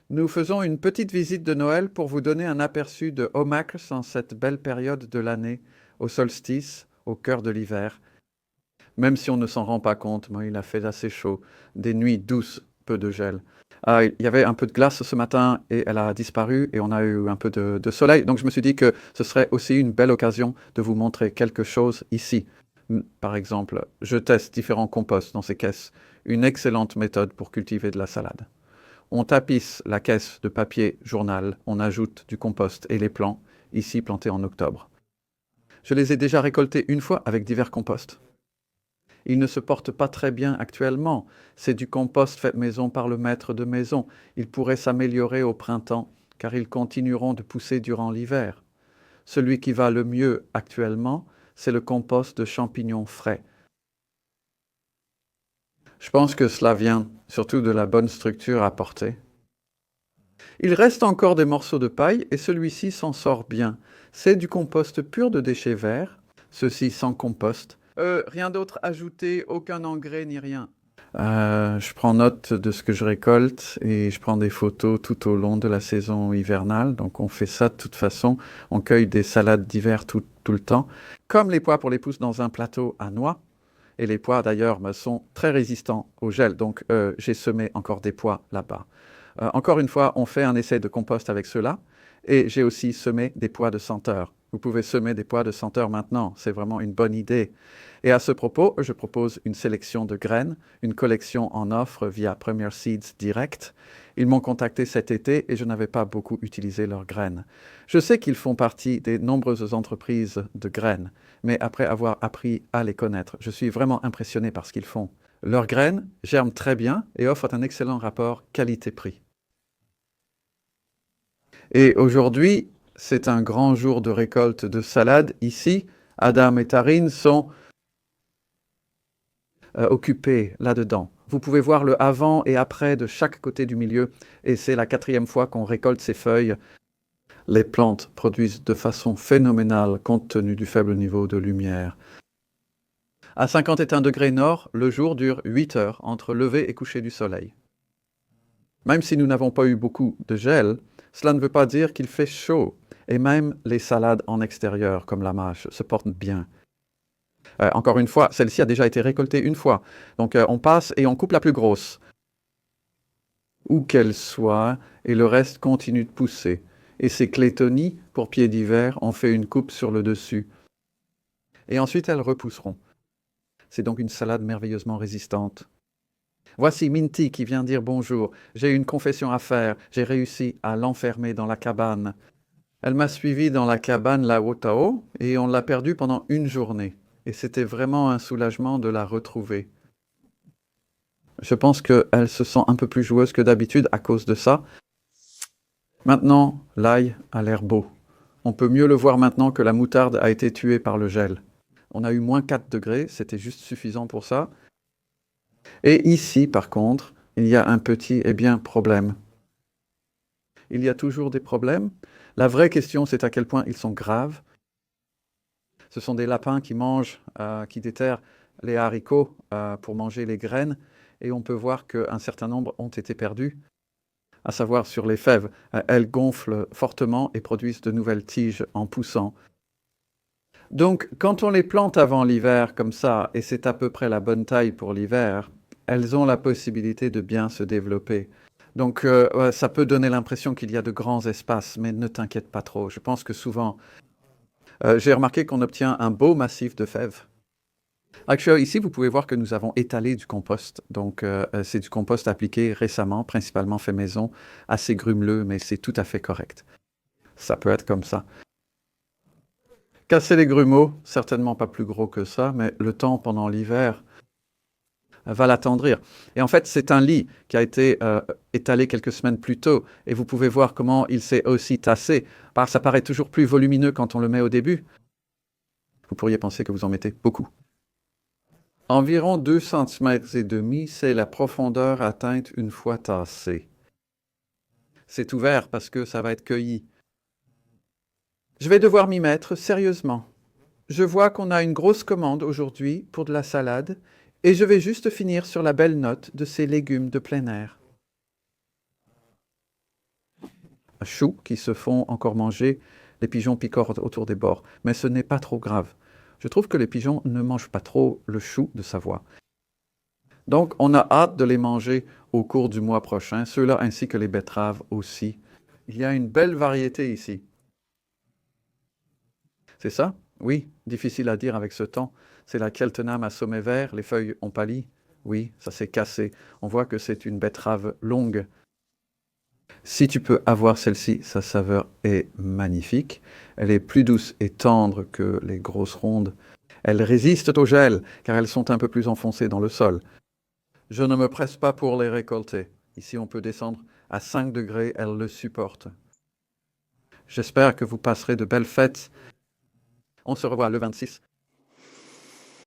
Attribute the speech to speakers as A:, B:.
A: Nous faisons une petite visite de Noël pour vous donner un aperçu de Omax en cette belle période de l'année, au solstice, au cœur de l'hiver. Même si on ne s'en rend pas compte, moi, il a fait assez chaud, des nuits douces, peu de gel. Ah, il y avait un peu de glace ce matin et elle a disparu et on a eu un peu de soleil. Donc je me suis dit que ce serait aussi une belle occasion de vous montrer quelque chose ici. Par exemple, je teste différents composts dans ces caisses. Une excellente méthode pour cultiver de la salade. On tapisse la caisse de papier journal, on ajoute du compost et les plants, ici plantés en octobre. Je les ai déjà récoltés une fois avec divers composts. Ils ne se portent pas très bien actuellement. C'est du compost fait maison par le maître de maison. Ils pourraient s'améliorer au printemps, car ils continueront de pousser durant l'hiver. Celui qui va le mieux actuellement, c'est le compost de champignons frais. Je pense que cela vient surtout de la bonne structure apportée. Il reste encore des morceaux de paille et celui-ci s'en sort bien. C'est du compost pur de déchets verts, ceci sans compost. Rien d'autre ajouté, aucun engrais ni rien. Je prends note de ce que je récolte et je prends des photos tout au long de la saison hivernale. Donc on fait ça de toute façon. On cueille des salades d'hiver tout le temps. Comme les pois pour les pousses dans un plateau à noix. Et les pois d'ailleurs sont très résistants au gel. Donc j'ai semé encore des pois là-bas. Encore une fois, on fait un essai de compost avec ceux-là. Et j'ai aussi semé des pois de senteur. Vous pouvez semer des pois de senteur maintenant. C'est vraiment une bonne idée. Et à ce propos, je propose une sélection de graines, une collection en offre via Premier Seeds Direct. Ils m'ont contacté cet été et je n'avais pas beaucoup utilisé leurs graines. Je sais qu'ils font partie des nombreuses entreprises de graines, mais après avoir appris à les connaître, je suis vraiment impressionné par ce qu'ils font. Leurs graines germent très bien et offrent un excellent rapport qualité-prix. Et aujourd'hui, c'est un grand jour de récolte de salade. Ici, Adam et Tarine sont occupés là-dedans. Vous pouvez voir le avant et après de chaque côté du milieu, et c'est la quatrième fois qu'on récolte ces feuilles. Les plantes produisent de façon phénoménale compte tenu du faible niveau de lumière. À 51 degrés nord, le jour dure 8 heures entre lever et coucher du soleil. Même si nous n'avons pas eu beaucoup de gel, cela ne veut pas dire qu'il fait chaud. Et même les salades en extérieur, comme la mâche, se portent bien. Encore une fois, celle-ci a déjà été récoltée une fois. Donc on passe et on coupe la plus grosse. Où qu'elle soit, et le reste continue de pousser. Et ces clétonies, pour pieds d'hiver, on fait une coupe sur le dessus. Et ensuite elles repousseront. C'est donc une salade merveilleusement résistante. Voici Minty qui vient dire bonjour. J'ai une confession à faire. J'ai réussi à l'enfermer dans la cabane. Elle m'a suivi dans la cabane là haut et on l'a perdue pendant une journée. Et c'était vraiment un soulagement de la retrouver. Je pense qu'elle se sent un peu plus joueuse que d'habitude à cause de ça. Maintenant, l'ail a l'air beau. On peut mieux le voir maintenant que la moutarde a été tuée par le gel. On a eu moins 4 degrés, c'était juste suffisant pour ça. Et ici, par contre, il y a un petit, problème. Il y a toujours des problèmes. La vraie question, c'est à quel point ils sont graves. Ce sont des lapins qui mangent, qui déterrent les haricots pour manger les graines. Et on peut voir qu'un certain nombre ont été perdus, à savoir sur les fèves. Elles gonflent fortement et produisent de nouvelles tiges en poussant. Donc, quand on les plante avant l'hiver comme ça, et c'est à peu près la bonne taille pour l'hiver, elles ont la possibilité de bien se développer. Donc, ouais, ça peut donner l'impression qu'il y a de grands espaces, mais ne t'inquiète pas trop. Je pense que souvent, j'ai remarqué qu'on obtient un beau massif de fèves. Actuellement, ici, vous pouvez voir que nous avons étalé du compost. Donc, c'est du compost appliqué récemment, principalement fait maison, assez grumeleux, mais c'est tout à fait correct. Ça peut être comme ça. Casser les grumeaux, certainement pas plus gros que ça, mais le temps pendant l'hiver va l'attendrir. Et en fait, c'est un lit qui a été étalé quelques semaines plus tôt, et vous pouvez voir comment il s'est aussi tassé. Ça paraît toujours plus volumineux quand on le met au début. Vous pourriez penser que vous en mettez beaucoup. Environ 2,5 cm, c'est la profondeur atteinte une fois tassé. C'est ouvert parce que ça va être cueilli. Je vais devoir m'y mettre sérieusement. Je vois qu'on a une grosse commande aujourd'hui pour de la salade et je vais juste finir sur la belle note de ces légumes de plein air. choux qui se font encore manger. Les pigeons picorent autour des bords. Mais ce n'est pas trop grave. Je trouve que les pigeons ne mangent pas trop le chou de Savoie. Donc, on a hâte de les manger au cours du mois prochain, ceux-là ainsi que les betteraves aussi. Il y a une belle variété ici. C'est ça? Oui, difficile à dire avec ce temps. C'est la Cheltenham à sommet vert, les feuilles ont pâli. Oui, ça s'est cassé. On voit que c'est une betterave longue. Si tu peux avoir celle-ci, sa saveur est magnifique. Elle est plus douce et tendre que les grosses rondes. Elles résistent au gel, car elles sont un peu plus enfoncées dans le sol. Je ne me presse pas pour les récolter. Ici, on peut descendre à 5 degrés, elles le supportent. J'espère que vous passerez de belles fêtes. On se revoit le 26